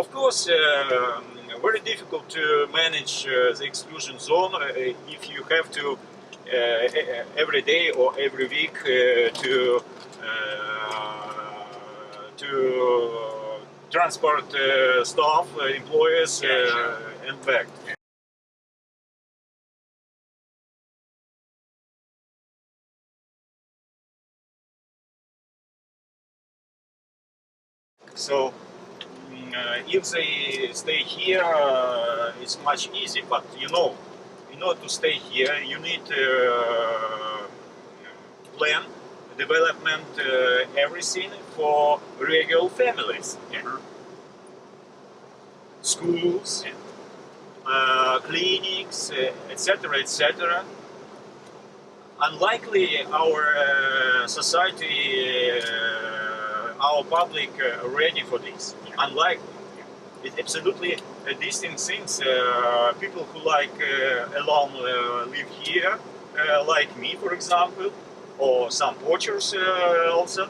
Of course, very difficult to manage the exclusion zone if you have to every day or every week to transport staff, employees, and back. So if they stay here, it's much easier. But in order to stay here, you need plan, development, everything for regular families, schools, clinics, etc., etc. Unlikely our society, our public ready for this. Unlikely. It's absolutely distinct things. People who like alone live here, like me, for example, or some poachers also,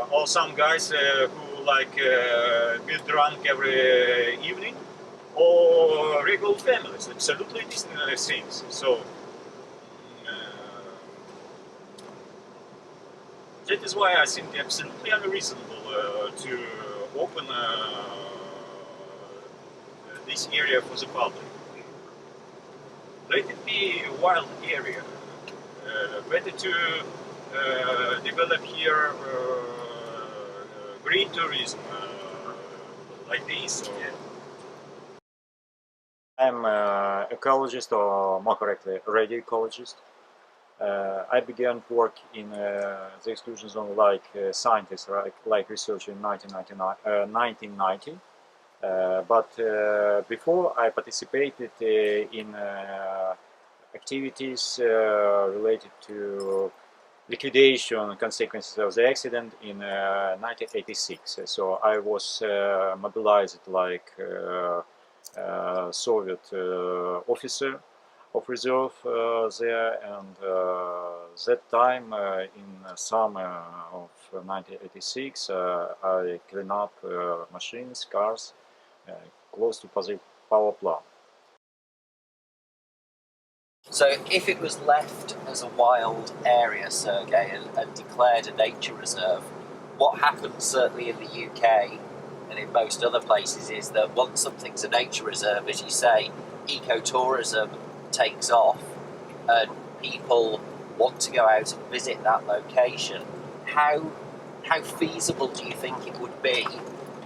or some guys who like get drunk every evening, or regular families. Absolutely distinct things. So that is why I think absolutely unreasonable to open this area for the public. Let it be a wild area. Better to develop here green tourism like this. I'm an ecologist, or more correctly, a radio ecologist. I began work in the exclusion zone like scientist, like researcher in 1990. But before I participated in activities related to liquidation consequences of the accident in 1986. So I was mobilized like Soviet officer of reserve there, and that time in summer of 1986 I clean up machines, cars close to power plant. So if it was left as a wild area, Sergey, and declared a nature reserve, what happens certainly in the UK and in most other places is that once something's a nature reserve, as you say, ecotourism takes off and people want to go out and visit that location. How feasible do you think it would be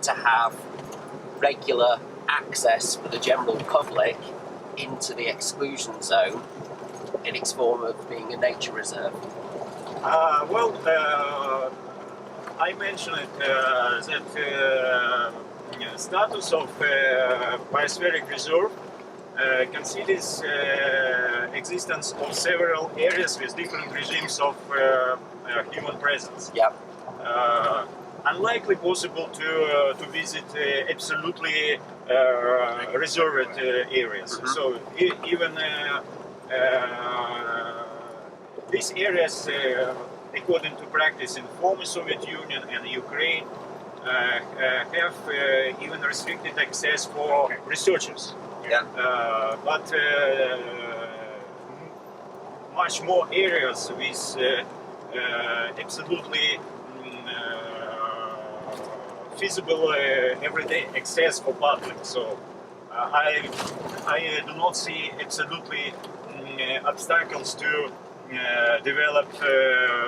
to have regular access for the general public into the exclusion zone in its form of being a nature reserve? I mentioned that status of biospheric reserve considers existence of several areas with different regimes of human presence. Yep. Unlikely possible to visit absolutely reserved areas. Mm-hmm. So even these areas, according to practice in former Soviet Union and Ukraine, have even restricted access for researchers. Yeah. But much more areas with absolutely feasible everyday access for public. So I do not see absolutely obstacles to develop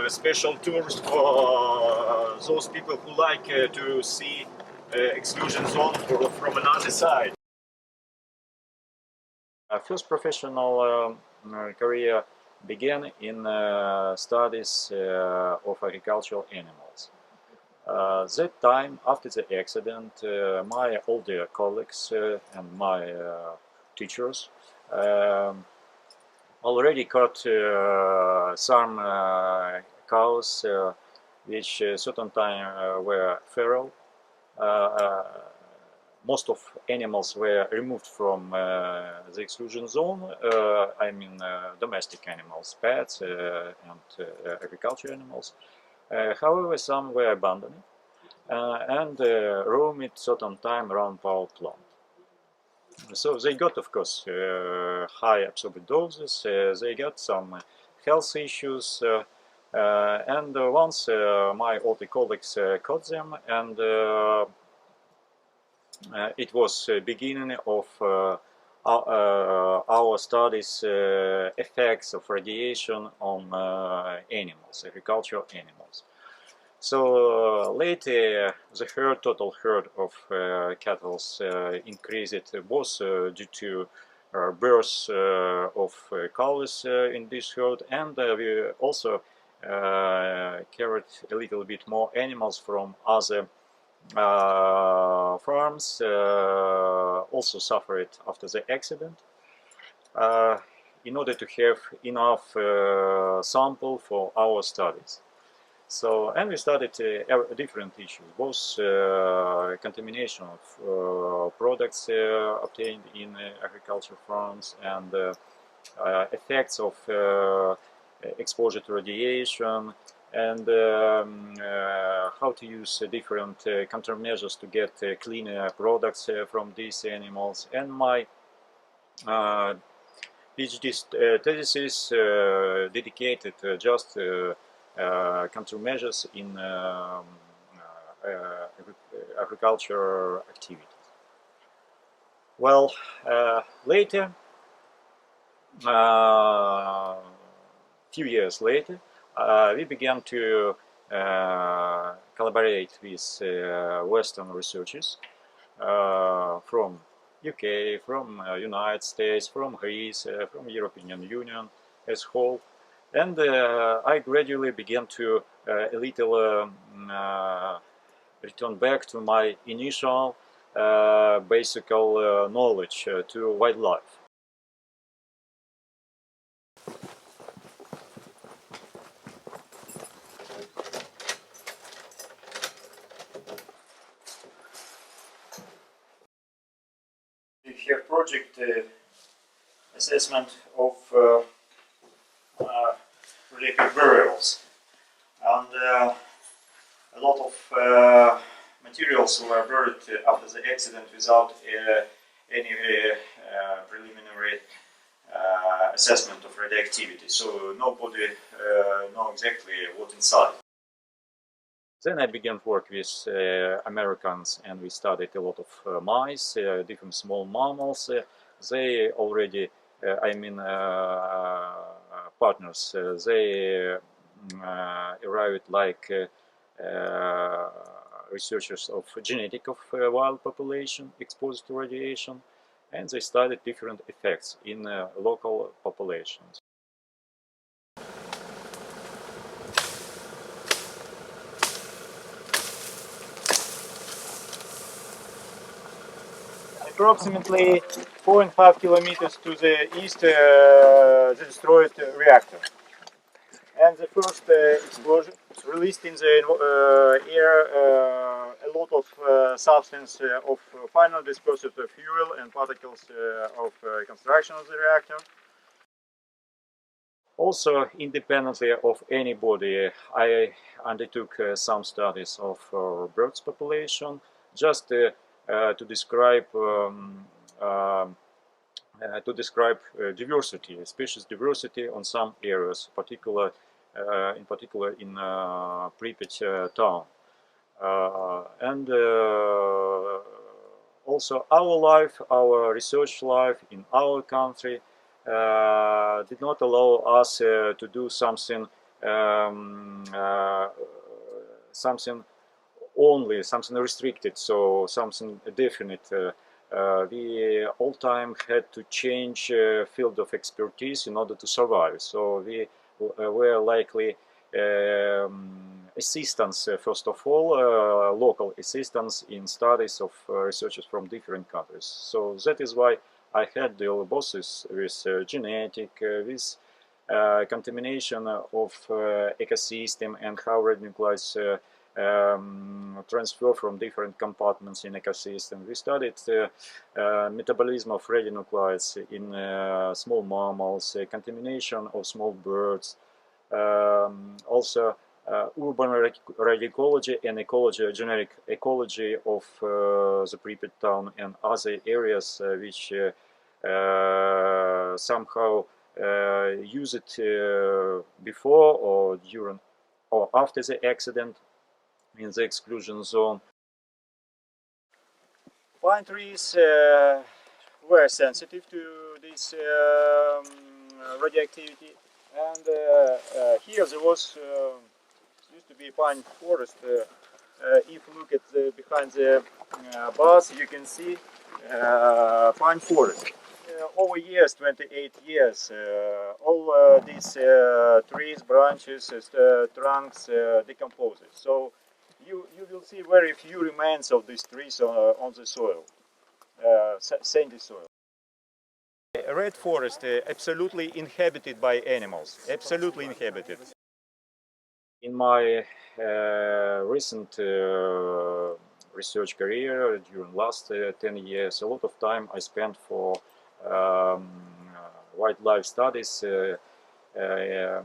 special tours for those people who like to see exclusion zone from another side. My first professional career began in studies of agricultural animals. That time, after the accident, my older colleagues and my teachers already caught some cows which certain time were feral. Most of animals were removed from the exclusion zone. I mean domestic animals, pets and agriculture animals. However, some were abandoned. and roam at certain time around power plant. So they got, of course, high absorbed doses, they got some health issues, and once my old colleagues caught them, and it was beginning of our studies effects of radiation on animals, agricultural animals. So later, the total herd of cattle increased both due to birth of cows in this herd, and we also carried a little bit more animals from other farms, also suffered after the accident. In order to have enough sample for our studies. So, and we studied different issues, both contamination of products obtained in agriculture farms and effects of exposure to radiation, and how to use different countermeasures to get cleaner products from these animals. And my PhD thesis dedicated just countermeasures in agriculture activities. Well, later, few years later, we began to collaborate with Western researchers from UK, from United States, from Greece, from European Union as whole. And I gradually began to a little return back to my initial basic knowledge to wildlife. We have project assessment of radioactive burials, and a lot of materials were buried after the accident without any preliminary assessment of radioactivity, so nobody knows exactly what inside. Then I began to work with Americans, and we studied a lot of mice, different small mammals. They already, partners, they arrived like researchers of genetic of wild population exposed to radiation, and they studied different effects in local populations. Approximately 4.5 kilometers to the east, the destroyed reactor. And the first explosion released in the air a lot of substance of final dispersed fuel and particles of construction of the reactor. Also, independently of anybody, I undertook some studies of birds population, just to describe diversity, species diversity on some areas, in particular in Pripyat town, and also our life, our research life in our country did not allow us to do something something restricted, so something definite. We all time had to change field of expertise in order to survive. So we were likely assistance, first of all, local assistance in studies of researchers from different countries. So that is why I had deal both with genetic, with contamination of ecosystem and how radionuclides transfer from different compartments in ecosystem. We studied metabolism of radionuclides in small mammals, contamination of small birds, also urban radiology and ecology, generic ecology of the Pripyat town and other areas which somehow use it before or during or after the accident in the exclusion zone. Pine trees were sensitive to this radioactivity, and here there was used to be a pine forest. If you look at behind the bars, you can see pine forest. Over years, 28 years, all these trees, branches, trunks decompose. So you will see very few remains of these trees on the soil, sandy soil. Red forest absolutely inhabited by animals, absolutely inhabited. In my recent research career during last 10 years, a lot of time I spent for wildlife studies. I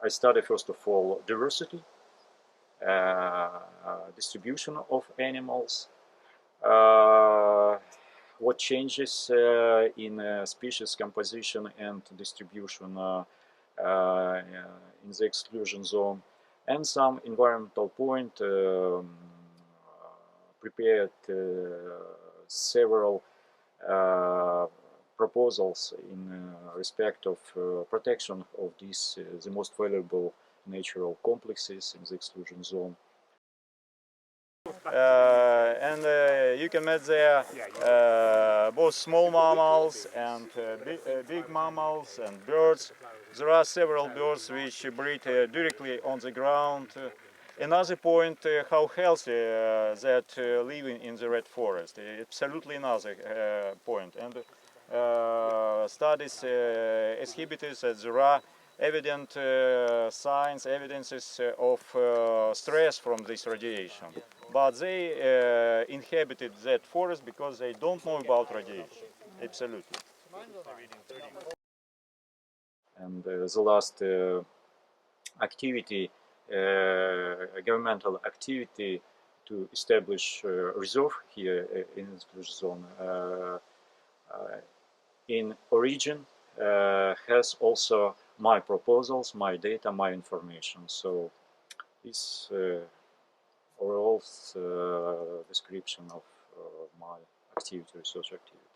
study first of all diversity, distribution of animals, what changes in species composition and distribution in the exclusion zone, and some environmental point. Prepared several proposals in respect of protection of these the most valuable natural complexes in the exclusion zone. You can meet there both small mammals and big mammals and birds. There are several birds which breed directly on the ground. Another point, how healthy that living in the red forest. Absolutely another point. And studies exhibited that there are evident signs, evidences of stress from this radiation. But they inhabited that forest because they don't know about radiation. Absolutely. And the last activity, governmental activity to establish reserve here in the exclusion zone in origin has also my proposals, my data, my information. So this overall description of my activity, research activity.